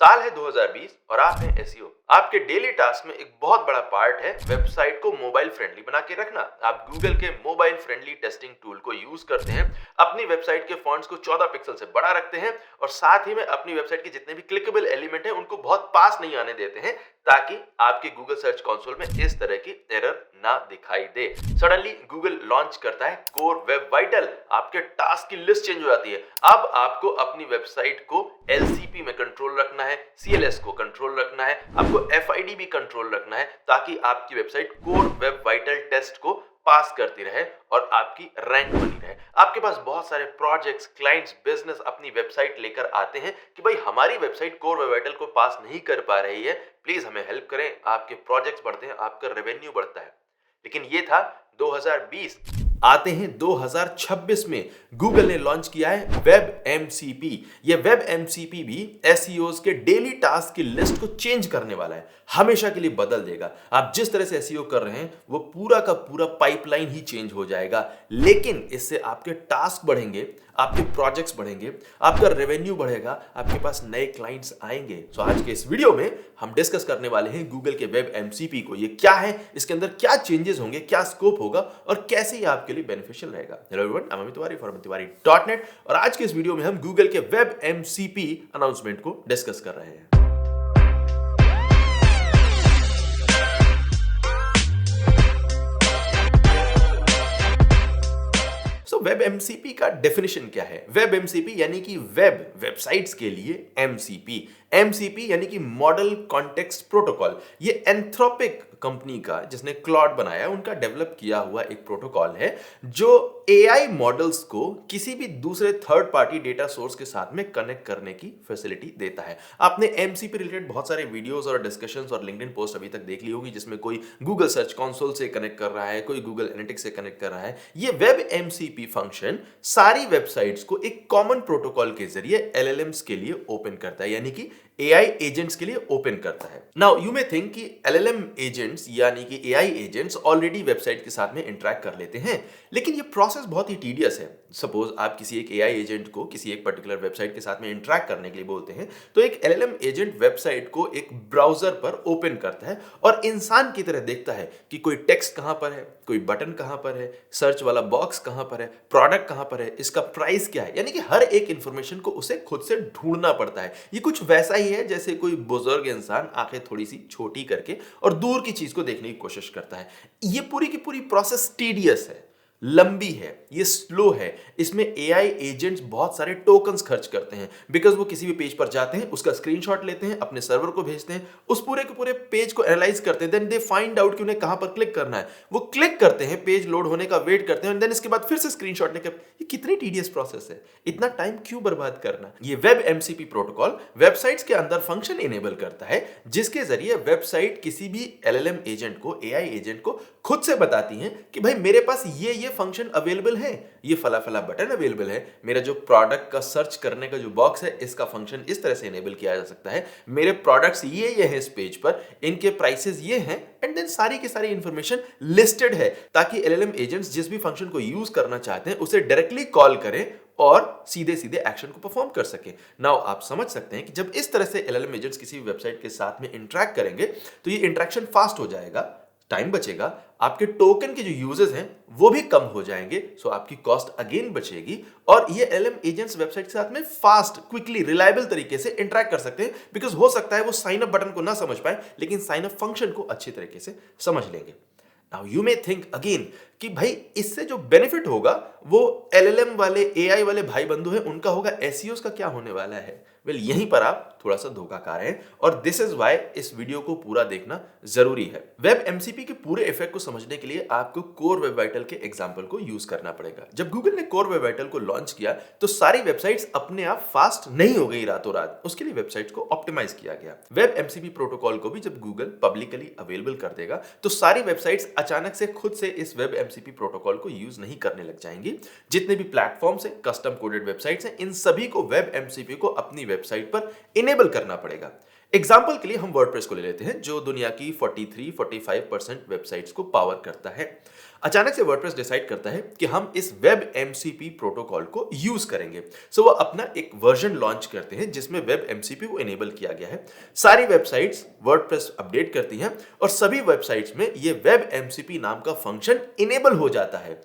साल है 2020 और आप हैं एसईओ। आपके डेली टास्क में एक बहुत बड़ा पार्ट है वेबसाइट को मोबाइल फ्रेंडली बना के रखना। आप गूगल के मोबाइल फ्रेंडली टेस्टिंग टूल को यूज करते हैं, अपनी वेबसाइट के फॉन्ट्स को 14 पिक्सल से बड़ा रखते हैं और साथ ही में अपनी वेबसाइट के जितने भी क्लिकेबल एलिमेंट हैं उनको बहुत पास नहीं आने देते हैं ताकि आपके गूगल सर्च कंसोल में इस तरह की एरर ना दिखाई दे। सडनली गूगल लॉन्च करता है कोर वेब वाइटल, आपके टास्क की लिस्ट चेंज हो जाती है। अब आपको अपनी वेबसाइट को एलसीपी में कंट्रोल रखना है, सीएलएस को कंट्रोल रखना है, आपको एफआईडी भी कंट्रोल रखना है ताकि आपकी website core web vital test को पास करती रहे और आपकी रैंक बनी रहे। आपके पास बहुत सारे प्रोजेक्ट्स, क्लाइंट्स, बिजनेस अपनी वेबसाइट लेकर आते हैं कि भाई हमारी वेबसाइट कोर वेब वाइटल को पास नहीं कर पा रही है, प्लीज हमें हेल्प करें। आपके प्रोजेक्ट्स बढ़ते हैं, आपका रेवेन्यू बढ़ता है। लेकिन ये था 2020। आते हैं 2026 में गूगल ने लॉन्च किया है वेब एमसीपी। ये वेब एमसीपी भी एसईओज के डेली टास्क की लिस्ट को चेंज करने वाला है, हमेशा के लिए बदल देगा। आप जिस तरह से एसईओ कर रहे हैं वो पूरा का पूरा पाइपलाइन ही चेंज हो जाएगा। लेकिन इससे आपके टास्क बढ़ेंगे, आपके प्रोजेक्ट्स बढ़ेंगे, आपका रेवेन्यू बढ़ेगा, आपके पास नए क्लाइंट्स आएंगे। तो आज के इस वीडियो में हम डिस्कस करने वाले हैं गूगल के वेब एमसीपी को। ये क्या है, इसके अंदर क्या चेंजेस होंगे, क्या स्कोप होगा और कैसे ये आपके लिए बेनिफिशियल रहेगा। Hello everyone, I am Amit Tiwari from tiwari.net और आज के इस वीडियो में हम गूगल के वेब एमसीपी अनाउंसमेंट को डिस्कस कर रहे हैं। वेब एमसीपी का डेफिनेशन क्या है? वेब एमसीपी यानी कि वेबसाइट्स के लिए एमसीपी। एमसीपी यानी कि मॉडल कॉन्टेक्स्ट प्रोटोकॉल। ये एंथ्रोपिक कंपनी का, जिसने क्लॉड बनाया, उनका डेवलप किया हुआ एक प्रोटोकॉल है जो एआई मॉडल्स को किसी भी दूसरे थर्ड पार्टी डेटा सोर्स के साथ में कनेक्ट करने की फैसिलिटी देता है। आपने एमसीपी रिलेटेड बहुत सारे वीडियोस और डिस्कशंस और लिंक्डइन पोस्ट अभी तक देख ली होगी, जिसमें कोई गूगल सर्च कंसोल से कनेक्ट कर रहा है, कोई गूगल एनालिटिक्स से कनेक्ट कर रहा है। ये वेब एमसीपी फंक्शन सारी वेबसाइट्स को एक कॉमन प्रोटोकॉल के जरिए एलएलएम्स के लिए ओपन करता है, यानी कि एआई एजेंट्स के लिए ओपन करता है। नाउ यू मे थिंक कि एलएलएम एजेंट्स यानी कि एआई एजेंट्स ऑलरेडी वेबसाइट के साथ में इंटरेक्ट कर लेते हैं, लेकिन ये प्रोसेस बहुत ही टीडियस है। सपोज आप किसी एक एआई एजेंट को किसी एक पर्टिकुलर वेबसाइट के साथ में इंटरेक्ट करने के लिए बोलते हैं, तो एक एलएलएम एजेंट वेबसाइट को एक ब्राउजर पर ओपन करता है और इंसान की तरह देखता है कि कोई टेक्स्ट कहां पर है, कोई बटन कहां पर है, सर्च वाला बॉक्स कहां पर है, प्रोडक्ट कहां पर है, इसका प्राइस क्या है, यानी कि हर एक इंफॉर्मेशन को उसे खुद से ढूंढना पड़ता है। ये कुछ वैसा ही है जैसे कोई बुजुर्ग इंसान आंखें थोड़ी सी छोटी करके और दूर की चीज को देखने की कोशिश करता है। ये पूरी की पूरी प्रोसेस टीडियस है, लंबी है, ये स्लो है। इसमें एआई एजेंट्स बहुत सारे टोकन्स खर्च करते हैं, बिकॉज वो किसी भी पेज पर जाते हैं, उसका स्क्रीनशॉट लेते हैं, अपने सर्वर को भेजते हैं, उस पूरे के पूरे पेज को एनालाइज करते हैं, देन दे फाइंड आउट कि उन्हें कहां पर क्लिक करना है। वो क्लिक करते हैं, पेज लोड होने का वेट करते हैं और देन इसके बाद फिर से स्क्रीनशॉट लेकर। ये कितनी टीडियस प्रोसेस है, इतना टाइम क्यों बर्बाद करना। ये वेब एमसीपी प्रोटोकॉल वेबसाइट्स के अंदर फंक्शन इनेबल करता है जिसके जरिए वेबसाइट किसी भी एलएलएम एजेंट को, एआई एजेंट को खुद से बताती हैं कि भाई मेरे पास ये फंक्शन अवेलेबल है, ये फला फला बटन अवेलेबल है, मेरा जो प्रोडक्ट का सर्च करने का जो बॉक्स है इसका फंक्शन इस तरह से इनेबल किया जा सकता है, मेरे प्रोडक्ट्स ये हैं इस पेज पर, इनके प्राइसेस ये हैं, एंड देन सारी की सारी इंफॉर्मेशन लिस्टेड है ताकि एलएलएम एजेंट्स जिस भी फंक्शन को यूज करना चाहते हैं उसे डायरेक्टली कॉल करें और सीधे सीधे एक्शन को परफॉर्म कर सके। नाउ आप समझ सकते हैं कि जब इस तरह से एलएलएम एजेंट्स किसी वेबसाइट के साथ में इंटरेक्ट करेंगे तो ये इंटरेक्शन फास्ट हो जाएगा, टाइम बचेगा, आपके टोकन के जो यूजेस हैं वो भी कम हो जाएंगे, सो आपकी कॉस्ट अगेन बचेगी और ये एलएलएम एजेंट्स वेबसाइट के साथ में फास्ट, क्विकली, रिलायबल तरीके से इंटरेक्ट कर सकते हैं। बिकॉज हो सकता है वो साइन अप बटन को ना समझ पाए लेकिन साइन अप फंक्शन को अच्छी तरीके से समझ लेंगे। Now you may think again कि भाई इससे जो बेनिफिट होगा वो एलएलएम वाले, एआई वाले भाई बंधु हैं उनका होगा, एसईओस का क्या होने वाला है? वेल, यहीं पर आप थोड़ा सा धोखा खा रहे हैं और दिस इज व्हाई इस वीडियो को पूरा देखना जरूरी है। वेब एमसीपी के पूरे इफेक्ट को समझने के लिए आपको कोर वेब वाइटल के एग्जांपल को यूज करना पड़ेगा। जब गूगल ने कोर वेब वाइटल को लॉन्च किया तो सारी वेबसाइट्स अपने आप फास्ट नहीं हो गई रातों रात, उसके लिए वेबसाइट्स को ऑप्टिमाइज किया गया। वेब एमसीपी प्रोटोकॉल को भी जब गूगल पब्लिकली अवेलेबल कर देगा तो सारी वेबसाइट्स अचानक से खुद से इस वेब एमसीपी प्रोटोकॉल को यूज नहीं करने लग जाएंगी। जितने भी प्लेटफॉर्म्स हैं, कस्टम कोडेड वेबसाइट्स हैं, इन सभी को वेब एमसीपी को अपनी वेबसाइट पर इनेबल करना पड़ेगा। एग्जाम्पल के लिए हम वर्डप्रेस को ले लेते हैं जो दुनिया की 43-45% वेबसाइट्स को पावर करता है। अचानक से वर्डप्रेस डिसाइड करता है कि हम इस वेब एमसीपी प्रोटोकॉल को यूज करेंगे। सो वो अपना एक वर्जन लॉन्च करते हैं जिसमें वेब एमसीपी को इनेबल किया गया है। सारी वेबसाइट्स वर्डप्रेस अपडेट करती हैं और सभी वेबसाइट्स में ये वेब एमसीपी नाम का फंक्शन इनेबल हो जाता है।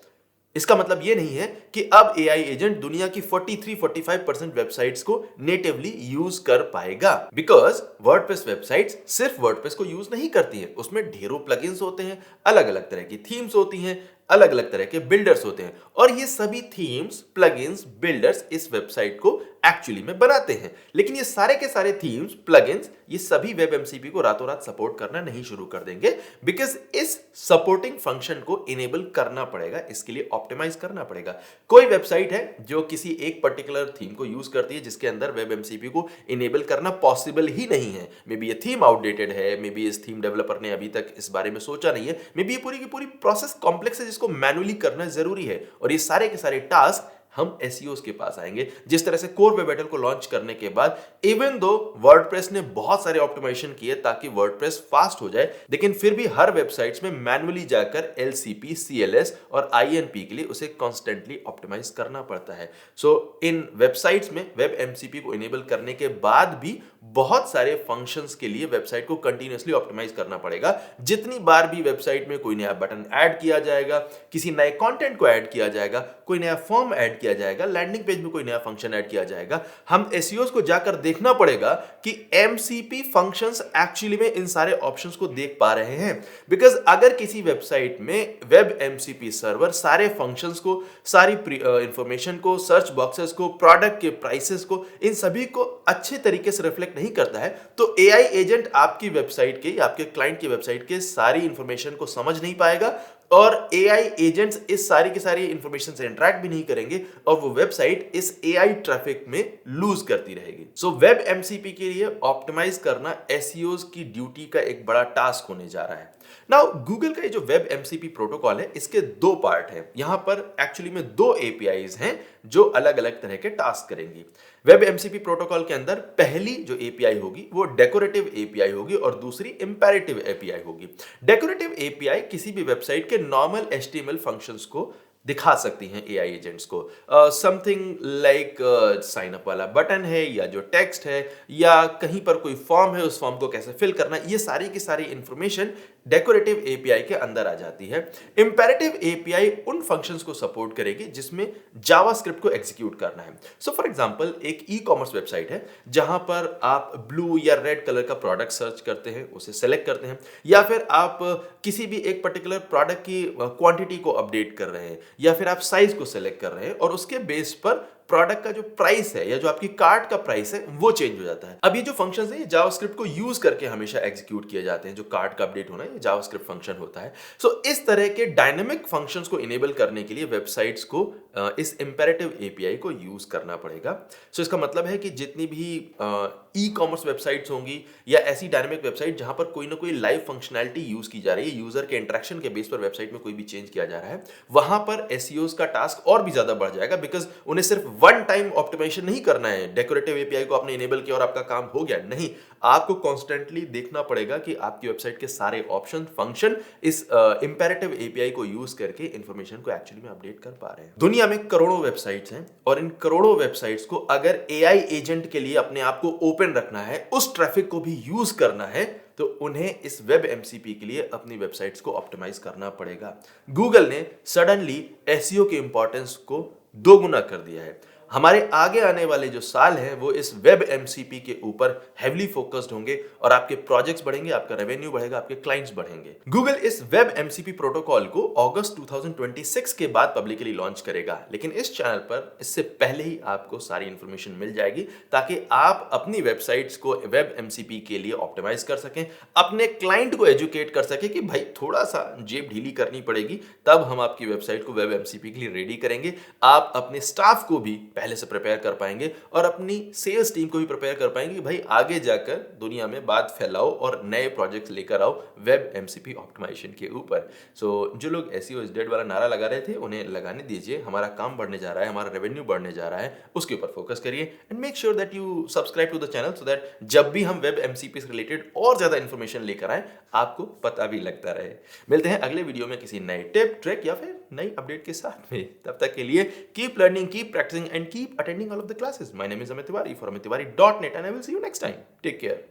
इसका मतलब ये नहीं है कि अब एआई एजेंट दुनिया की 43-45% वेबसाइट्स को नेटिवली यूज कर पाएगा, बिकॉज वर्डप्रेस वेबसाइट्स सिर्फ वर्डप्रेस को यूज नहीं करती है, उसमें ढेरों प्लगइन्स होते हैं, अलग अलग तरह की थीम्स होती हैं, अलग अलग तरह के बिल्डर्स होते हैं और ये सभी थीम्स, प्लगइन्स, बिल्डर्स इस वेबसाइट को एक्चुअली में बनाते हैं। लेकिन ये सारे के सारे थीम्स, प्लगइन्स, ये सभी वेब एमसीपी को रातों रात सपोर्ट करना नहीं शुरू कर देंगे, बिकॉज इस सपोर्टिंग फंक्शन को इनेबल करना पड़ेगा, इसके लिए ऑप्टिमाइज करना पड़ेगा। कोई वेबसाइट है जो किसी एक पर्टिकुलर थीम को यूज करती है जिसके अंदर वेब एमसीपी को इनेबल करना पॉसिबल ही नहीं है। मे बी ये थीम आउटडेटेड है, मे बी इस थीम डेवलपर ने अभी तक इस बारे में सोचा नहीं है, मे बी ये पूरी की पूरी प्रोसेस कॉम्प्लेक्स है जिसको मैनुअली करना जरूरी है और ये सारे के सारे टास्क हम एसईओस के पास आएंगे। जिस तरह से कोर वेब एडल को लॉन्च करने के बाद इवन दो वर्डप्रेस ने बहुत सारे ऑप्टिमाइजेशन किए ताकि वर्डप्रेस फास्ट हो जाए, लेकिन फिर भी हर वेबसाइट्स में मैनुअली जाकर एलसीपी, सीएलएस और आईएनपी के लिए उसे कॉन्स्टेंटली ऑप्टिमाइज करना पड़ता है। सो इन वेबसाइट्स में वेब एमसीपी को इनेबल करने के बाद भी बहुत सारे फंक्शंस के लिए वेबसाइट को कंटिन्यूअसली ऑप्टिमाइज करना पड़ेगा। जितनी बार भी वेबसाइट में कोई नया बटन ऐड किया जाएगा, किसी नए कंटेंट को ऐड किया जाएगा, कोई नया फॉर्म ऐड किया जाएगा, लैंडिंग पेज में कोई नया फंक्शन ऐड किया जाएगा, हम एसईओस को जाकर देखना पड़ेगा कि एमसीपी फंक्शंस एक्चुअली में इन सारे ऑप्शंस को देख पा रहे हैं। बिकॉज अगर किसी वेबसाइट में वेब एमसीपी सर्वर सारे फंक्शंस को, सारी इंफॉर्मेशन को, सर्च बॉक्सेस को, प्रोडक्ट के प्राइसेस को, इन सभी को अच्छे तरीके से रिफ्लेक्ट नहीं करता है, तो एआई एजेंट आपकी वेबसाइट के या आपके क्लाइंट की वेबसाइट के सारी इंफॉर्मेशन को समझ नहीं पाएगा और एआई एजेंट्स इस सारी की सारी इंफॉर्मेशन से इंटरैक्ट भी नहीं करेंगे और वो वेबसाइट इस एआई ट्रैफिक में लूज करती रहेगी। सो वेब एमसीपी के लिए ऑप्टिमाइज करना एसईओस की ड्यूटी का एक बड़ा टास्क होने जा रहा है। नाउ गूगल का ये जो वेब एमसीपी प्रोटोकॉल है, इसके दो पार्ट हैं। यहां पर एक्चुअली में दो एपीआईज हैं जो अलग अलग तरह के टास्क करेंगी। वेब एमसीपी प्रोटोकॉल के अंदर पहली जो एपीआई होगी वो डेकोरेटिव एपीआई होगी और दूसरी इंपेरेटिव एपीआई होगी। डेकोरेटिव एपीआई किसी भी वेबसाइट के नॉर्मल एचटीएमएल फंक्शंस को दिखा सकती हैं एआई एजेंट्स को। समथिंग लाइक साइन अप वाला बटन है या जो टेक्स्ट है या कहीं पर कोई फॉर्म है, उस फॉर्म को कैसे फिल करना, ये सारी की सारी इंफॉर्मेशन डेकोरेटिव एपीआई के अंदर आ जाती है। इंपेरेटिव एपीआई उन फंक्शंस को सपोर्ट करेगी जिसमें जावास्क्रिप्ट को एग्जीक्यूट करना है। सो फॉर एग्जांपल एक ई कॉमर्स वेबसाइट है जहां पर आप ब्लू या रेड कलर का प्रोडक्ट सर्च करते हैं, उसे सेलेक्ट करते हैं, या फिर आप किसी भी एक पर्टिकुलर प्रोडक्ट की क्वांटिटी को अपडेट कर रहे हैं, या फिर आप साइज को सेलेक्ट कर रहे हैं और उसके बेस पर प्रोडक्ट का जो प्राइस है या जो आपकी कार्ट का प्राइस है वो चेंज हो जाता है। अब ये जो फंक्शंस है ये जावास्क्रिप्ट को यूज करके हमेशा एग्जीक्यूट किए जाते हैं। जो कार्ट का अपडेट होना है ये जावास्क्रिप्ट फंक्शन होता है। सो इस तरह के डायनेमिक फंक्शंस को इनेबल करने के लिए वेबसाइट्स को इस इंपेरेटिव एपीआई को यूज करना पड़ेगा। सो इसका मतलब है कि जितनी भी ई कॉमर्स वेबसाइट्स होंगी या ऐसी डायनेमिक वेबसाइट जहां पर कोई ना कोई लाइव फंक्शनैलिटी यूज की जा रही है, यूजर के इंटरेक्शन के बेस पर वेबसाइट में कोई भी चेंज किया जा रहा है, वहां पर एसईओस का टास्क और भी ज्यादा बढ़ जाएगा। बिकॉज उन्हें सिर्फ वन टाइम ऑप्टिमाइजेशन नहीं करना है, डेकोरेटिव एपीआई को आपने इनेबल किया और आपका काम हो गया, नहीं, आपको कॉन्स्टेंटली देखना पड़ेगा कि आपकी वेबसाइट के सारे ऑप्शन, फंक्शन इस इंपेरेटिव एपीआई को यूज करके इंफॉर्मेशन को एक्चुअली में अपडेट कर पा रहे हैं। दुनिया में करोड़ों वेबसाइट्स हैं और इन करोड़ों वेबसाइट्स को अगर एआई एजेंट के लिए अपने आप को ओपन रखना है, उस ट्रैफिक को भी यूज करना है, तो उन्हें इस वेब एमसीपी के लिए अपनी वेबसाइट्स को ऑप्टिमाइज करना पड़ेगा। गूगल ने सडनली एसईओ के इंपॉर्टेंस को दोगुना कर दिया है। हमारे आगे आने वाले जो साल हैं वो इस वेब एमसीपी के ऊपर हेवीली फोकस्ड होंगे और आपके प्रोजेक्ट्स बढ़ेंगे, आपका रेवेन्यू बढ़ेगा, आपके क्लाइंट्स बढ़ेंगे। गूगल इस वेब एमसीपी प्रोटोकॉल को अगस्त 2026 के बाद पब्लिकली लॉन्च करेगा, लेकिन इस चैनल पर इससे पहले ही आपको सारी इंफॉर्मेशन मिल जाएगी ताकि आप अपनी वेबसाइट्स को वेब एमसीपी के लिए ऑप्टिमाइज कर सकें, अपने क्लाइंट को एजुकेट कर सकें कि भाई थोड़ा सा जेब ढीली करनी पड़ेगी, तब हम आपकी वेबसाइट को वेब एमसीपी के लिए रेडी करेंगे। आप अपने स्टाफ को भी पहले से प्रिपेयर कर पाएंगे और अपनी सेल्स टीम को भी प्रिपेयर कर पाएंगे कि भाई आगे जाकर दुनिया में बात फैलाओ और नए प्रोजेक्ट्स लेकर आओ वेब एमसीपी ऑप्टिमाइजेशन के ऊपर। सो जो लोग एसईओ इज डेड वाला नारा लगा रहे थे उन्हें लगाने दीजिए, हमारा काम बढ़ने जा रहा है, हमारा रेवेन्यू बढ़ने जा रहा है, उसके ऊपर फोकस करिए and make sure that you subscribe to the channel so that जब भी हम वेब एमसीपी से रिलेटेड और ज्यादा इंफॉर्मेशन लेकर आए आपको पता भी लगता रहे। मिलते हैं अगले वीडियो में किसी नए टिप, ट्रिक या फिर नई अपडेट के साथ में। तब तक के लिए keep learning, keep practising and keep attending all of the classes. My name is Amit Tiwari for amittiwari.net and I will see you next time. Take care.